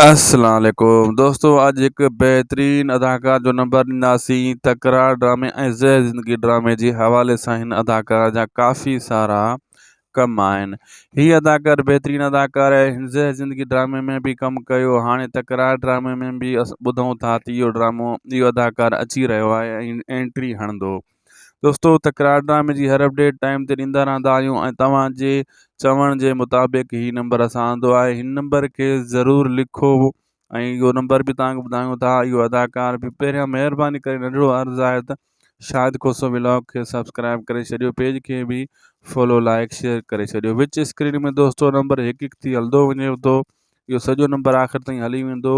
अस्सलाम वालेकुम दोस्तों, अॼु हिकु बहितरीन अदाकार जो नंबर ॾींदासीं। तकरार ड्रामे ऐं ज़हर ज़िंदगी ड्रामे जे हवाले सां हिन अदाकार जा काफ़ी सारा कम आहिनि। हीअ अदाकार बहितरीन अदाकार आहे। हिन ज़हर ज़िंदगी ड्रामे में बि कमु कयो, हाणे तकरार ड्रामे में बि ॿुधूं था त इहो अदाकार अची रहियो आहे ऐं एंट्री हणंदो। दोस्तों, तकरार ड्रामे जी हर अपडेट टाइम ते ॾींदा रहंदा आहियूं ऐं तव्हांजे चवण जे मुताबिक़ ही नंबर असां ईंदो आहे। हिन नंबर खे ज़रूरु लिखो ऐं इहो नंबर बि तव्हांखे ॿुधायूं था। इहो अदाकार बि पहिरियां महिरबानी करे नंढिड़ो अर्ज़ु आहे त शाहिद खोसो व्लॉग खे सब्सक्राइब करे छॾियो, पेज खे बि फॉलो लाइक शेयर करे छॾियो। विच स्क्रीन में दोस्तों नंबर हिकु हिकु थी हलंदो वञे थो। इहो सॼो नंबर आख़िर ताईं हली वेंदो।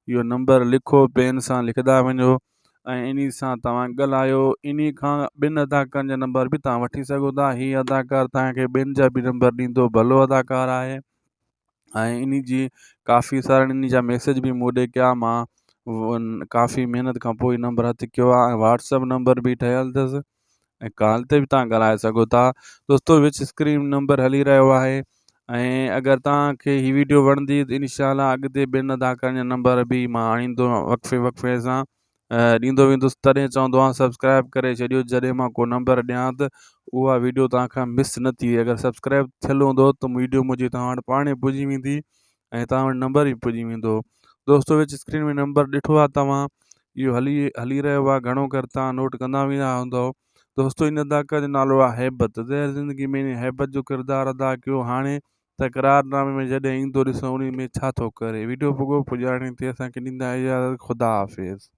इहो नंबर लिखो, पेन सां लिखंदा वञो ऐं इन सां तव्हां ॻाल्हायो। इन खां ॿिनि अदाकारनि जा नंबर बि तव्हां वठी सघो था। हीअ अदाकार तव्हांखे ॿिनि जा बि नंबर ॾींदो। भलो अदाकार आहे ऐं इन जी काफ़ी सारा इन जा मैसेज बि मूं ॾे कया। मां काफ़ी महिनत खां पोइ नंबर हथु कयो आहे ऐं व्हाट्सअप नंबर बि ठहियलु अथसि ऐं कॉल ते बि तव्हां ॻाल्हाए सघो था। दोस्तों, विच स्क्रीन नंबर हली रहियो आहे ऐं अगरि तव्हांखे हीअ वीडियो वणंदी त इंशाल्लाह अॻिते ॿिनि अदाकारनि जा नंबर बि मां आणींदो वक़्फ़े सां ॾींदो वेंदुसि। तॾहिं चवंदो आहियां सब्सक्राइब करे छॾियो। जॾहिं मां को नंबर ॾियां त उहा वीडियो तव्हांखां मिस न थी। अगरि सब्सक्राइब थियलु हूंदो त वीडियो मुंहिंजी तव्हां वटि पाणे पुॼी वेंदी ऐं तव्हां वटि नंबर बि पुॼी वेंदो। दोस्तों, विच स्क्रीन में नंबर ॾिठो आहे तव्हां, इहो हली रहियो आहे। घणो करे तव्हां नोट कंदा वेंदा हूंदव। दोस्तों, इन अदाकार जो नालो आहे हैबत। ज़हर ज़िंदगी में हैबत जो किरदारु अदा कयो। हाणे तकरार ड्रामे में जॾहिं ईंदो ॾिसो उन में छा थो करे। वीडियो पुॼाइण ते असांखे ॾींदा इजाज़त। ख़ुदा हाफ़िज़।